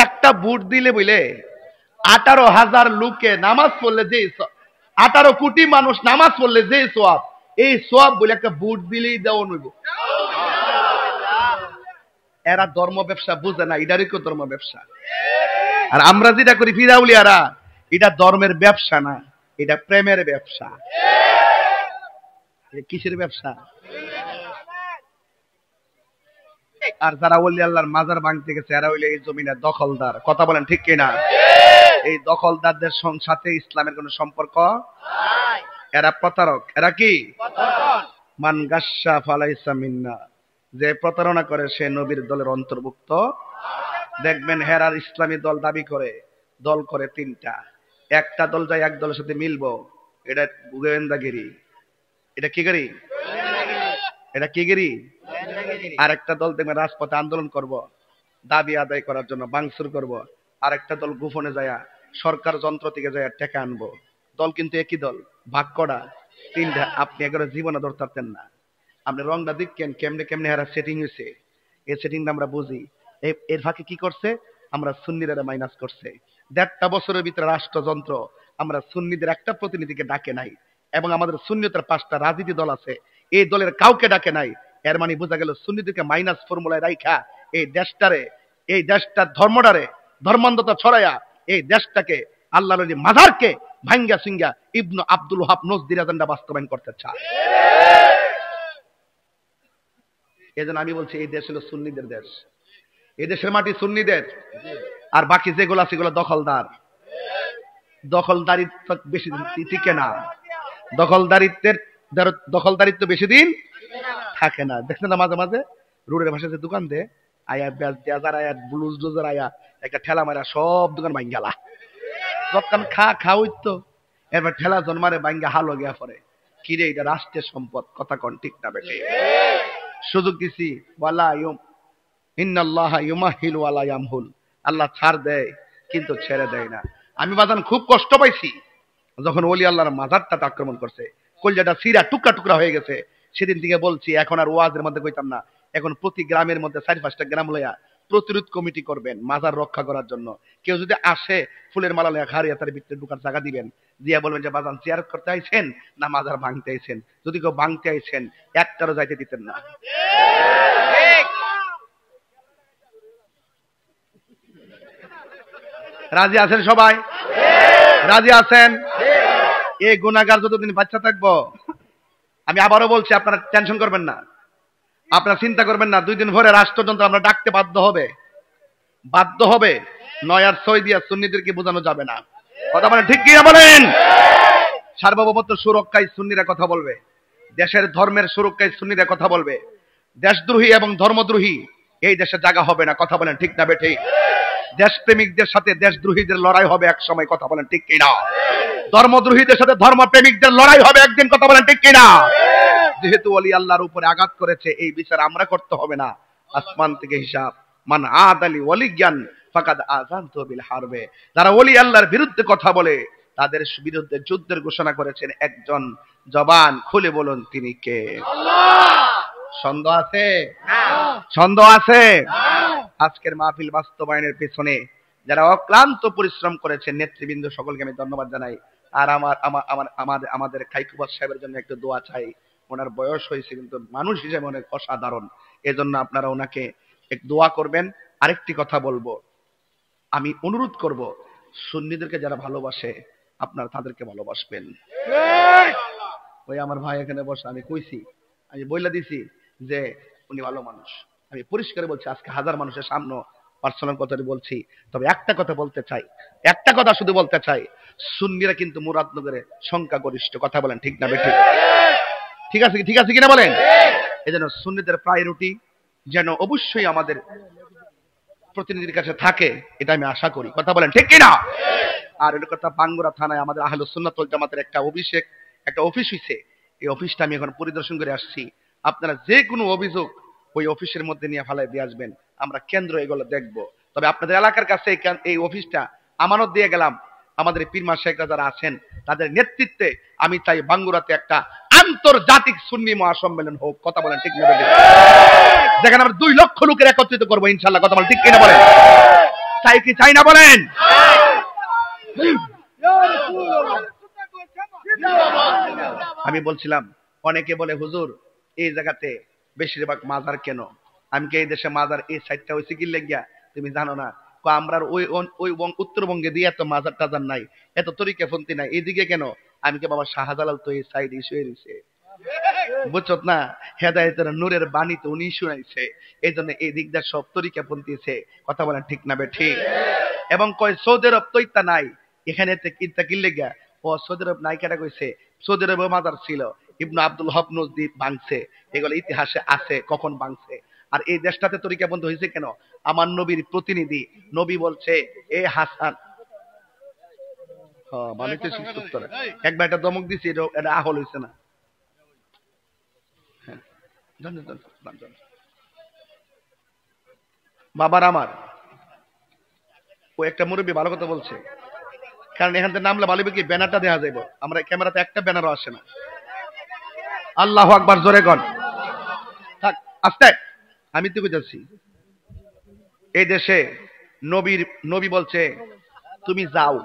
একটা ভোট দিলে বলে 18,000 লোকে নামাজ পড়লে যে 18 কোটি মানুষ নামাজ পড়লে যে সোয়াব, এই সোয়াব বলে একটা ভোট দিলেই দেওয়া নইব। এরা ধর্ম ব্যবসা বুঝে না, এটারই কেউ ধর্ম ব্যবসা। আর আমরা যেটা করি ফিরাউলিয়ারা, এটা ধর্মের ব্যবসা না, এটা প্রেমের ব্যবসা। কিসের ব্যবসা? আর যারা ওলি আল্লাহর মাজার ভাঙতে গেছে এরা হইলে এই জমিনের দখলদার। কথা বলেন ঠিক কিনা? এই দখলদারদের সাথে ইসলামের কোন সম্পর্ক নাই। এরা প্রতারক। এরা কি? মান গাশশা ফালাইসা মিন্না, যে প্রতারণা করে সে নবীর দলের অন্তর্ভুক্ত। দেখবেন হেরার ইসলামী দল দাবি করে, দল করে তিনটা। একটা দল যায় এক দলের সাথে মিলবো, এটা গোয়েন্দাগিরি। এটা কি গিরি? এটা কি গিরি? আর একটা দল দেখবেন রাজপথে আন্দোলন করব, দাবি আদায় করার জন্য ভাঙচুর করব। আর একটা দল গোপনে যায় সরকার যন্ত্র থেকে যায় টাকা আনবো। দল কিন্তু একই দল, ভাগ করা তিনটা। আপনি একবার জীবনে ধরতে পারতেন না। আপনি রংটা দেখেন কেমনে কেমনে হারা সেটিং হয়েছে। এই সেটিংটা আমরা বুঝি। এর ফাঁকে কি করছে? আমরা সুন্নিরা মাইনাস করছে। 1.5 বছরের ভিতরে রাষ্ট্রযন্ত্র আমরা সুন্নিদের একটা প্রতিনিধিকে ডাকে নাই, এবং আমাদের সুন্নিয়তের 5টা রাজনীতি দল আছে, এই দলের কাউকে ডাকে নাই। এর মানে বোঝা গেল সুন্নিদেরকে মাইনাস ফর্মুলায় রাইখা এই দেশটারে, এই দেশটার ধর্মটারে ধর্মান্ধতা ছড়াইয়া এই দেশটাকে আল্লাহর ওলি মাজারকে ভাঙ্গা সিঙ্গা ইবনু আব্দুল ওহাব নজদির এজেন্ডা বাস্তবায়ন করতে চায়। এজন্য আমি বলছি এই দেশ হলো সুন্নিদের দেশ, এই দেশের মাটি সুন্নিদের। আর বাকি যেগুলো আছে সেগুলো দখলদার। দখলদারিত্ব বেশি দিন টিকে না। দখলদারিত্ব বেশি দিন থাকে না। দেখছেন না মাঝে মাঝে রোডের পাশে যে দোকান দেয়, আয়া বেজার আয়া ব্লুজ ডোজার আয়া একটা ঠেলা মারা সব দোকান ভাঙ্গালা। দোকান খাওয়াই তো, এরপর ঠেলা জন্মারে ভাঙ্গা হালো গিয়া পরে। কিরে এটা রাষ্ট্রের সম্পদ। কথা কন ঠিক না বেশি? সুযোগ দিছি, ওয়ালা ইন্নাল্লাহা ইউমাহিল ওয়ালা ইয়ামহুল, আল্লাহ ছাড় দেয় কিন্তু ছেড়ে দেয় না। আমি বাজান খুব কষ্ট পাইছি যখন ওলি আল্লাহর মাজারটা আক্রমণ করছে, কলজাটা সিরা টুকরা টুকরা হয়ে গেছে। সেদিন থেকে বলছি এখন আর ওয়াজের মধ্যে কইতাম না, এখন প্রতি গ্রামের মধ্যে 4-5টা গ্রাম লইয়া প্রতিরোধ কমিটি করবেন মাজার রক্ষা করার জন্য। কেউ যদি আসে ফুলের মালা লইয়া খারিয়া তার ভিতরে ঢুকার জায়গা দিবেন, দিয়া বলবেন যে বাজান জিয়ারত করতে আইছেন না মাজার ভাঙতে আইছেন। যদি কেউ ভাঙতে আইছেন একটারও যাইতে দিতেন না। রাজি আছেন সবাই? রাজি আছেন? এই গুনাহগার যতদিন বাচ্চা থাকবো, আমি আবারও বলছি আপনারা টেনশন করবেন না, আপনারা চিন্তা করবেন না। 2 দিন পরে রাষ্ট্রযন্ত্র আমরা ডাকতে বাধ্য হবে। 9 আর 6 দিয়া সুন্নিদেরকে বোঝানো যাবে না। কথা বলেন ঠিক কি না বলেন? সার্বভৌমত্ব সুরক্ষায় সুন্নিরা কথা বলবে, দেশের ধর্মের সুরক্ষায় সুন্নিরা কথা বলবে। দেশদ্রোহী এবং ধর্মদ্রোহী এই দেশে জায়গা হবে না। কথা বলেন ঠিক না বেঠি? দেশপ্রেমিকদের সাথে দেশদ্রোহীদের লড়াই হবে এক সময়। কথা বলেন ঠিক কিনা? ধর্মদ্রোহীদের সাথে ধর্মপ্রেমিকদের লড়াই হবে একদিন। কথা বলেন ঠিক কিনা? যেহেতু ওলি আল্লাহর উপরে আঘাত করেছে, এই বিচার আমরা করতে হবে না, আসমান থেকে হিসাব। মান আদালি ওয়ালিয়ান ফাকাদ আযানতু বিল হারবে। যারা ওলি আল্লাহর বিরুদ্ধে কথা বলে তাদের বিরুদ্ধে যুদ্ধের ঘোষণা করেছেন একজন। জবান খুলে বলুন তিনি কে? আল্লাহ। সন্দেহ আছে? সন্দেহ আছে? আজকের মাহফিল বাস্তবায়নের পেছনে যারা অক্লান্ত পরিশ্রম করেছেন নেতৃবৃন্দ সকলকে আমি ধন্যবাদ জানাই। আর আমাদের খাইকুবাদ সাহেবের জন্য একটু দোয়া চাই। ওনার বয়স হয়েছে কিন্তু মানুষ হিসেবে অনেক অসাধারণ, এজন্য আপনারা ওনাকে একটু দোয়া করবেন। আরেকটি কথা বলবো, আমি অনুরোধ করব সুন্নিদেরকে যারা ভালোবাসে আপনারা তাদেরকে ভালোবাসবেন। ওই আমার ভাই এখানে বসে, আমি কইছি, আমি বইলা দিছি যে উনি ভালো মানুষ। আমি পরিষ্কার বলছি, আজকে 1000 মানুষের সামনে পার্সোনাল কথাটি বলছি। তবে একটা কথা বলতে চাই, একটা কথা শুধু বলতে চাই, সুন্নিরা কিন্তু মুরাদনগরে সংখ্যাগরিষ্ঠ। কথা বলেন ঠিক না বেঠিক? ঠিক আছে কিনা বলেন? এজন্য সুন্নিদের প্রায়োরিটি যেন অবশ্যই আমাদের প্রতিনিধির কাছে থাকে, এটা আমি আশা করি। কথা বলেন ঠিক কিনা? আর এটা কথা, বাঙ্গুরা থানায় আমাদের আহলে সুন্নাত ওয়াল জামাতের একটা অফিস হইছে। এই অফিসটা আমি এখন পরিদর্শন করে আসছি। আপনারা যে কোনো অভিযোগ ওই অফিসের মধ্যে নিয়ে ফালাই দিয়ে আসবেন, আমরা কেন্দ্র এগুলো দেখব। তবে আপনাদের এলাকার কাছে এই অফিসটা আমানত দিয়ে গেলাম। আমাদের পীরমা শেখরা যারা আছেন তাদের নেতৃত্বে আমি চাই বাঙ্গুরাতে একটা আন্তর্জাতিক সুন্নি মহাসম্মেলন হোক। কথা বলেন ঠিক না? যেখানে আমরা 2 লক্ষ লোকের একত্রিত করবো ইনশাআল্লাহ। কথা বলেন ঠিক কিনা বলেন? চাই কি চাই না বলেন? আমি বলছিলাম অনেকে বলে হুজুর এই জায়গাতে বেশিরভাগ মাজার কেন? আমি কি এই দেশে মাজার এই সাইডটা হয়েছে কি লেগিয়া তুমি জানো না? আমরা ওই উত্তরবঙ্গে দিয়ে এত মাজার টাজার নাই, এত তরিকাপন্থী নাই, এইদিকে কেন? আমি কি বাবা শাহজালাল তো এই সাইড শুয়ে রয়েছে, বুঝছত না? হেদায়েতের নূরের বাণী তো উনি শুনাইছে, এই জন্য এই দিকটা সব তরিকাপন্থীছে। কথা বলেন ঠিক না বে ঠিক? এবং কয় সৌদি আরব তো ইত্যা নাই, এখানে ইত্যা কি লেগা? ও সৌদি আরব নাই কেটা কইছে? সৌদি আরবে মাজার ছিল, ইবনে আব্দুল হক নজদি ভাঙছে, এগুলো ইতিহাসে আছে কখন ভাঙছে। আর এই দেশটাতে তরিকাপন্থী হয়েছে কেন? আমার নবীর প্রতিনিধি নবী বলছে এ হাসান, হ্যাঁ মানে তো একবার একটা দমক দিছি, এটা আহল হয়েছে না। বাবার আমার ও একটা মুরব্বী ভালো কথা বলছে, কারণ এখান থেকে নামলে ভালো কি ব্যানারটা দেওয়া যাইব, আমরা ক্যামেরাতে একটা ব্যানারও আসে না। আল্লাহু আকবার, জোরে কন। থাক আস্তে, আমি তো যাচ্ছি। এই দেশে নবী বলছে তুমি যাও,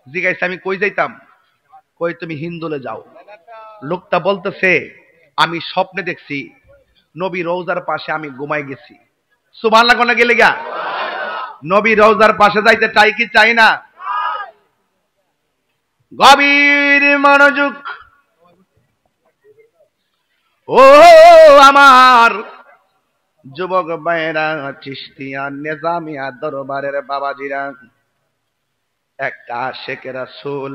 জিজ্ঞাসা আমি কই যাইতাম, কই তুমি হিন্দুলে যাও। লোকটা বলতেছে আমি স্বপ্নে দেখছি নবী রওজার পাশে আমি ঘুমাই গেছি। সুবহানাল্লাহ কোন গেলে গা? নবী রওজার পাশে যাইতে চাই কি চাই না? গভীর মনোযোগ। ও আমার যুবক ভাইয়েরা, চিশতিয়া নিজামিয়া দরবারের বাবাজিরা, একটা আশিকে রাসূল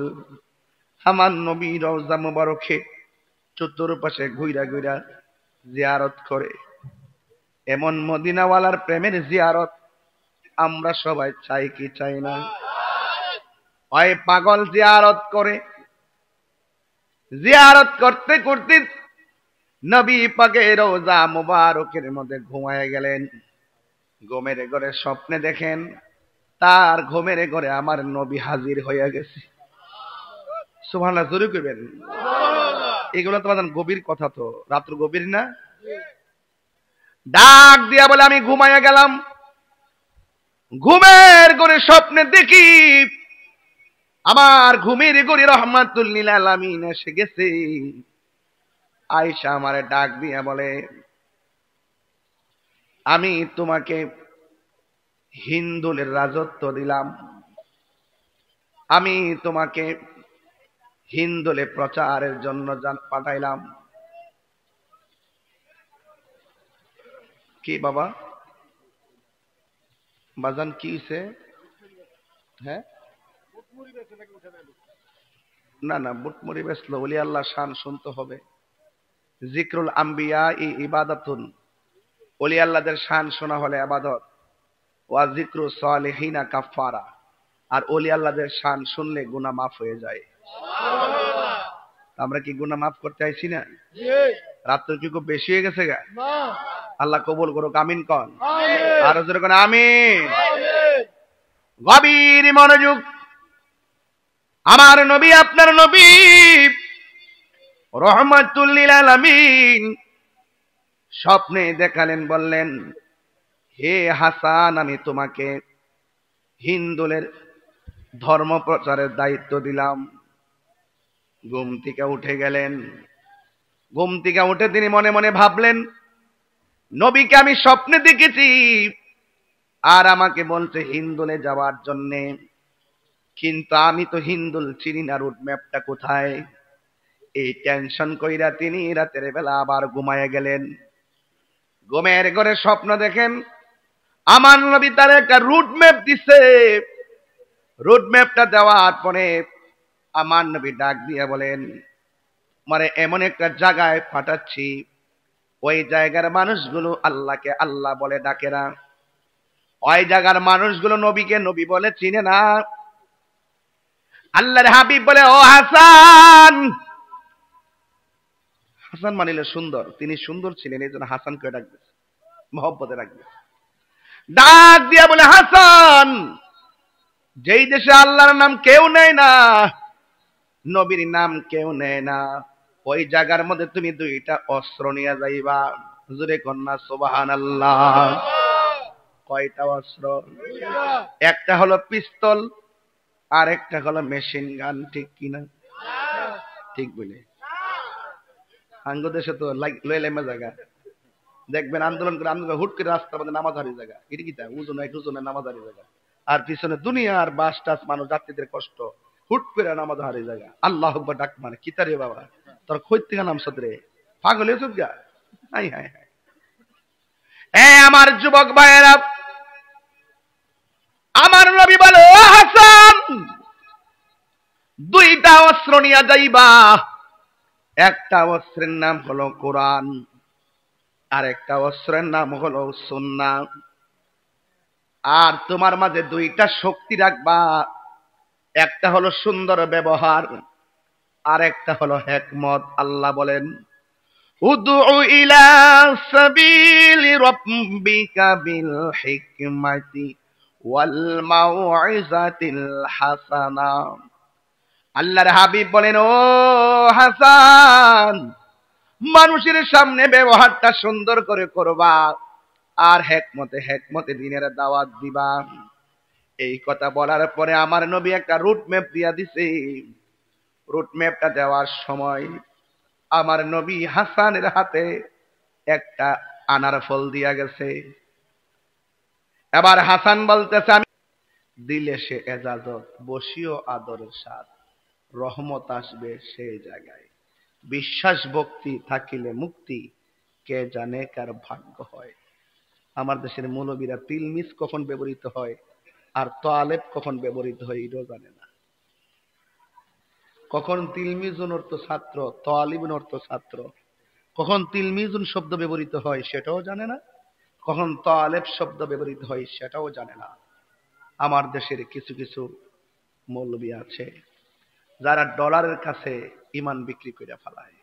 আমার নবী রওজা মুবারকে চতুর্পাশে ঘুইরা ঘুইরা জিয়ারত করে। এমন মদিনাওয়ালার প্রেমের জিয়ারত আমরা সবাই চাই কি চাই না? ওই পাগল জিয়ারত করে, জিয়ারত করতে করতে নবী পাকের রওজা মুবারকের মধ্যে ঘুমায় গেলেন। ঘুমের ঘরে স্বপ্নে দেখেন তার ঘুমের ঘরে আমার নবী হাজির হইয়া গেছে। সুবহানাল্লাহ, জোরে কইবেন। এগুলো তো বাজান গভীর কথা, তো রাত্র গভীর না? ডাক দিয়া বলে আমি ঘুমাইয়া গেলাম, ঘুমের ঘরে স্বপ্নে দেখি আমার ঘুমের ঘরে রহমাতুল লিল আলামিন এসে গেছে। আয়েশা আমারে ডাক দিয়া বলে আমি তোমাকে হিন্দুলের রাজত্ব দিলাম, আমি তোমাকে হিন্দুলে প্রচারের জন্য পাঠাইলাম। কি বাবা বাজান কি হইছে? হ্যাঁ না না, বুটমুড়ি বেসলো, ওলি আল্লাহ শান শুনতে হবে। জিক্রুল আম্বিয়া ইবাদাতুন, ওলি আল্লাহদের শান শোনা হলে ইবাদত। ওয়া জিক্রু সালিহিনা কাফারা, আর ওলি আল্লাহদের শান শুনলে গুনাহ মাফ হয়ে যায়। আমরা কি গুনাহ মাফ করতে আইছি না? রাত্র কি খুব বেশি হয়ে গেছে গা? আল্লাহ কবুল করুক, আমিন কন। আর জোরে কোন আমিন। গভীর মনোযোগ। আমার নবী আপনার নবী রহমাতুল লিল আলামিন স্বপ্নে দেখালেন, বললেন হে হাসান আমি তোমাকে হিন্দুলের ধর্ম প্রচারের দায়িত্ব দিলাম। ঘুম থেকে উঠে গেলেন। ঘুম থেকে উঠে তিনি মনে মনে ভাবলেন নবীকে আমি স্বপ্নে দেখেছি আর আমাকে বলছে হিন্দুলে যাওয়ার জন্যে, কিন্তু আমি তো হিন্দুল চিনি না, রুট ম্যাপটা কোথায়। এই টেনশন কইরা তিনি রাতের বেলা আবার ঘুমায় গেলেন। ঘুমের ঘরে স্বপ্ন দেখেন আমার নবী তার একটা রুট ম্যাপ দিছে। রুট ম্যাপটা দেওয়ার পরে আমার নবী ডাক দিয়ে বলেন মানে এমন একটা জায়গায় পাঠাচ্ছি, ওই জায়গার মানুষগুলো আল্লাহকে আল্লাহ বলে ডাকে না, ওই জায়গার মানুষগুলো নবীকে নবী বলে চিনে না। আল্লাহর হাবিব বলে ও হাসান, হাসান মানিলে সুন্দর, তিনি সুন্দর ছিলেন এই জন্য হাসানকে ডাকবে, মহব্বতে রাখবে। ডাক দিয়া বলে হাসান, যেই দেশে আল্লাহর নাম কেউ নেয় না, নবীর নাম কেউ নেয় না, ওই জায়গার মধ্যে তুমি দুইটা অস্ত্র নিয়ে যাইবা। হুজুরে কন্যা সুবহানাল্লাহ। কয়টা অস্ত্র? একটা হলো পিস্তল, আর একটা হলো মেশিন গান। ঠিক কিনা? ঠিক বলে আঙ্গ দেশে তো লইলেমা জায়গা দেখবেন আন্দোলন করে আন্দোলন হুট করে রাস্তার মধ্যে নামাজ হারিয়ে জায়গা, এটা কি ওজনে নামাজ হারিয়ে জায়গা, আর পিছনে দুনিয়ার বাস টাস মানুষ যাত্রীদের কষ্ট, হুট করে নামাজ হারিয়ে জায়গা। আল্লাহ আকবার ডাক মানে কিতারে বাবা তোর খোঁজ থেকে নাম সদরে পাগল হয়েছ গা। High high high. আমার যুবক ভাইয়েরা, আমার নবী বলে ও হাসান, দুইটা অস্ত্র নিয়ে যাইবা। একটা অস্ত্রের নাম হলো কোরআন, আর একটা অস্ত্রের নাম হলো সুন্নাহ। আর তোমার মাঝে দুইটা শক্তি রাখবা, একটা হলো সুন্দর ব্যবহার, আর একটা হলো হিকমত। আল্লাহ বলেন উদউ ইলা সাবিলি রাব্বিকা বিল হিকমাতি ওয়াল মাউইজাতিল হাসানা। আল্লাহর হাবিব বলেন ও হাসান, মানুষের সামনে ব্যবহারটা সুন্দর করে করবা, আর হেকমতে দিনের দাওয়াত দিবা। এই কথা বলার পরে আমার নবী একটা রুট ম্যাপ দিয়া দিছে। রুট ম্যাপটা দেওয়ার সময় আমার নবী হাসানের হাতে একটা আনার ফল দিয়া গেছে। এবার হাসান বলতেছে আমি দিলে সে এজাজত, বসিও আদরের স্বাদ, রহমত আসবে সেই জায়গায়। বিশ্বাস ভক্তি থাকিলে মুক্তি, কে জানে কার ভাগ্য হয়। আমার দেশের মৌলবীরা তিলমিস কখন ব্যবহৃত হয় আর তোয়ালেব কখন ব্যবহৃত হয় এটাও জানে না। কখন তিলমিজুন অর্থ ছাত্র, তোয়ালিবুন অর্থ ছাত্র, কখন তিলমিজুন শব্দ ব্যবহৃত হয় সেটাও জানে না, কখন তোয়ালেব শব্দ ব্যবহৃত হয় সেটাও জানে না। আমার দেশের কিছু কিছু মৌলবী আছে যারা ডলারের কাছে ইমান বিক্রি করে ফেলায়।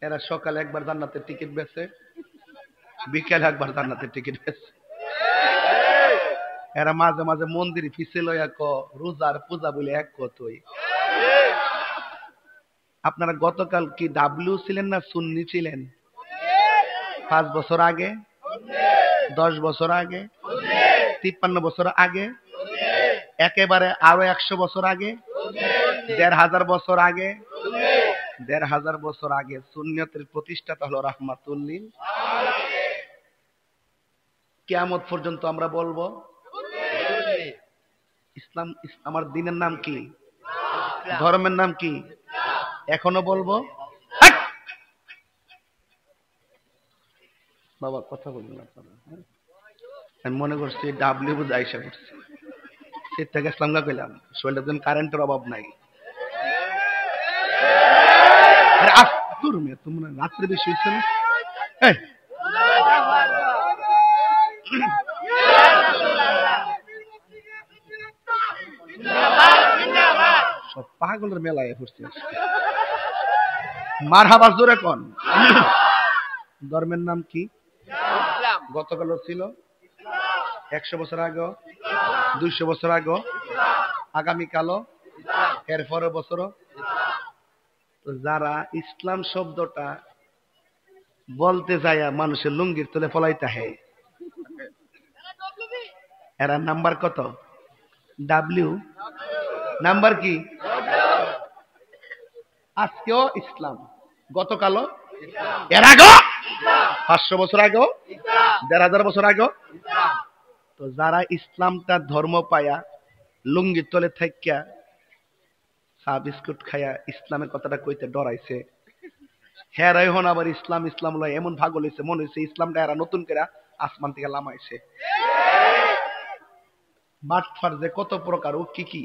এরা সকালে একবার জান্নাতের টিকিট বেচে, বিকেলে একবার জান্নাতের টিকিট বেচে। এরা মাঝে মাঝে মন্দির ফিসে লইয়া রোজার পূজা বলে এক কতই। আপনারা গতকাল কি ডাব্লিউ ছিলেন না সুন্নি ছিলেন? 5 বছর আগে, 10 বছর আগে, 53 বছর আগে, একেবারে আরো 100 বছর আগে, 1500 বছর আগে, 1500 বছর আগে সুন্নিয়তের প্রতিষ্ঠাতা হলো রাহমাতুল লিল। কিয়ামত পর্যন্ত আমরা বলবো ইসলাম। আমার দিনের নাম কি? ধর্মের নাম কি? এখনো বলবো। বাবা কথা বলুন আপনারা। আমি মনে করছি ডাব্লিউ বুঝ আইসা করছি, সে থেকে ইসলাম গা কইলাম। শরীরের জন্য কারেন্টের অভাব নাই। আরে আস্তুর মেয়ে, তোমরা রাত্রে বেশি হইছে না? সব পাগলের মেলায় পড়ছে। মারহাবা জোরে কোন। ধর্মের নাম কি? গতকাল ছিল, 100 বছর আগে, 200 বছর আগে, আগামীকালও, এর পরের বছরও। যারা ইসলাম শব্দটা বলতে যায় মানুষের লুঙ্গির তলে ফলাইতে হয়, এরা নাম্বার কত? ডাব্লিউ নাম্বার কি? আজকেও ইসলাম, গতকালও, এর আগে 500 বছর আগে, 1500 বছর আগে। তো যারা ইসলামটা ধর্ম পায়া লুঙ্গির তলে থাকিয়া চা বিস্কুট খায়া ইসলামের কথাটা কইতে ডরাইছে, হেরাই হন আবার ইসলাম ইসলাম লয় এমন ভাগল হইছে, মনে হইছে ইসলামটা এরা নতুন করে আসমান থেকে লামাইছে। বাটফার যে কত প্রকার ও কি কি,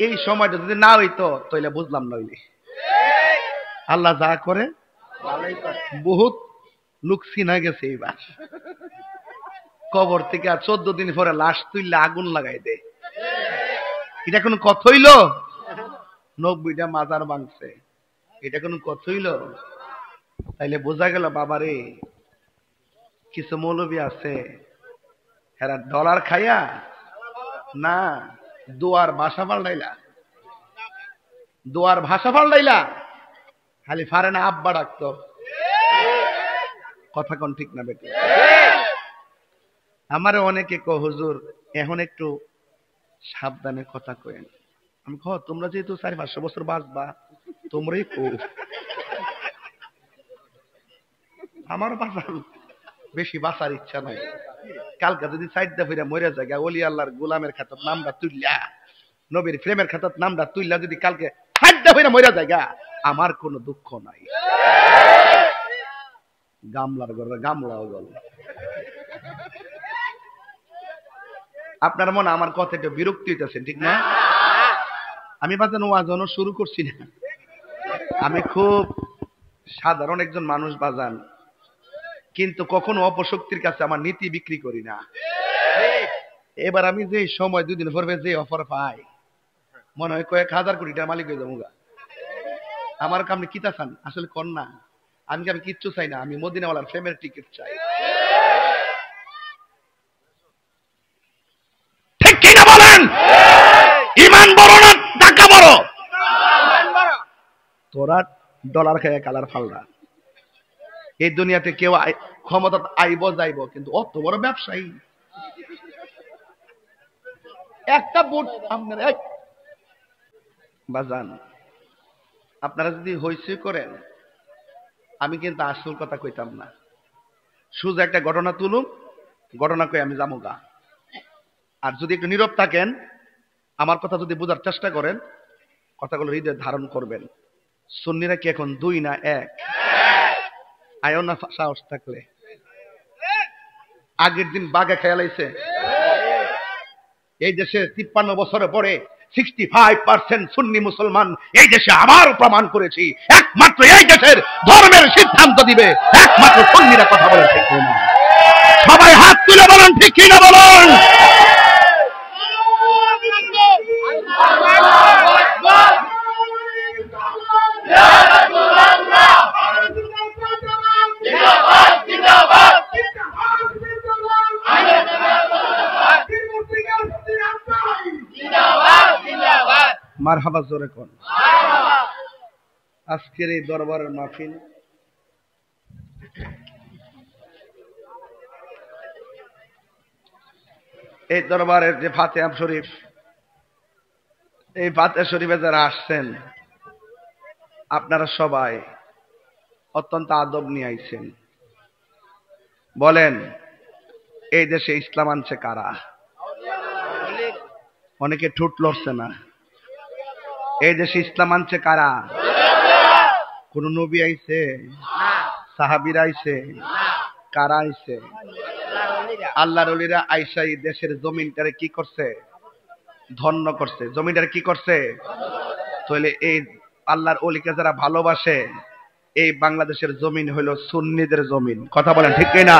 এই সময়টা যদি না হইতো তাইলে বুঝলাম না। হইলে আল্লাহ যা করে বহুত লোক চিনা গেছে। এইবার কবর থেকে 14 দিন পরে লাশ তুললে আগুন লাগাই দেয়। এটা কোন কথা হইল? 90টা মাজার ভাঙছে, এটা কোন কথা হইল? তাইলে বোঝা গেল বাবারে কিছু মৌলবী আছে এরা ডলার খাইয়া না দোয়ার ভাষা পাল্টাইলা, দোয়ার ভাষা পাল্টাইলা, খালি ফারে না আব্বা ডাকতো। কথা কোন ঠিক না বেটা? আমারে অনেকে কো হুজুর এখন একটু সাবধানে কথা কয়েন। আমি কহ তোমরা যেহেতু 400-500 বছর বাঁচবা তোমরাই কো, আমার বাঁচার বেশি বাঁচার ইচ্ছা নাই। কালকে যদি সাইডটা ফিরে মরে যায় ওলি আল্লাহর গোলামের খাতার নামটা তুললা, নবীর প্রেমের খাতার নামটা তুললা যদি কালকে সাইডটা ফিরে মরে যায় আমার কোনো দুঃখ নাই। গামলার ঘরে গামলাও গল। আপনার মনে আমার কথা একটু বিরক্তি হইতেছেন ঠিক না? আমি বাজানো ওয়াজনও শুরু করছি না, আমি খুব সাধারণ একজন মানুষ বাজান, কিন্তু কখনো অপশক্তির কাছে আমার নীতি বিক্রি করি না। এবার আমি যে সময় 2 দিন পরে যে অফার পাই মনে হয় কয়েক হাজার কোটি টাকার মালিক হয়ে যাবো। আমার কামনে কিতা চান আসলে কর না, আমি কিচ্ছু চাই না, আমি মদিনাওয়ালার ফ্রেমের টিকিট চাই। ঠিক কিনা বলেন? ইমান বড় না টাকা বড়? তোরা ডলার খেয়ে কালার ফালরা। এই দুনিয়াতে কেউ ক্ষমতা আইব যাইব, কিন্তু অত বড় ব্যবসায়ী একটা ভোট আপনারা বাজান। আপনারা যদি হইচই করেন আমি কিন্তু আসল কথা কইতাম না, শুধু একটা ঘটনা তুলুম, ঘটনা কই আমি যাবো গা। আর যদি একটু নীরব থাকেন, আমার কথা যদি বোঝার চেষ্টা করেন, কথাগুলো হৃদয়ে ধারণ করবেন। সুন্নিরা কি এখন 2 না 1? আয়ো না সাহস থাকলে। আগের দিন বাঘে খেয়ালাইছে এই দেশে 53 বছরে পরে 65% সুন্নি মুসলমান এই দেশে আবার প্রমাণ করেছি একমাত্র এই দেশের ধর্মের সিদ্ধান্ত দিবে একমাত্র সুন্নিরা। কথা বলেন ঠিক না? সবাই হাত তুলে বলেন ঠিক কিনা বলুন। মারহাবা জোরে কোন। আজকের এই দরবারের মাহফিল এই দরবারের যে ফাতিহা শরীফ, এই ফাতিহা শরীফে যারা আসছেন আপনারা সবাই অত্যন্ত আদব নিয়ে আইছেন। বলেন এই দেশে ইসলাম আনছে কারা? অনেকে ঠোঁট লড়ছে না। এই দেশে ইসলাম আনছে কারা? কোন নবী আইছে? সাহাবীরা আইছে? কারা আইছে? আল্লাহর ওলিরা আইসা এই দেশের জমিনটারে কি করছে? ধন্য করছে। জমিনটারে কি করছে? তাহলে এই আল্লাহর ওলিকে যারা ভালোবাসে এই বাংলাদেশের জমিন হলো সুন্নিদের জমিন। কথা বলেন ঠিক কিনা?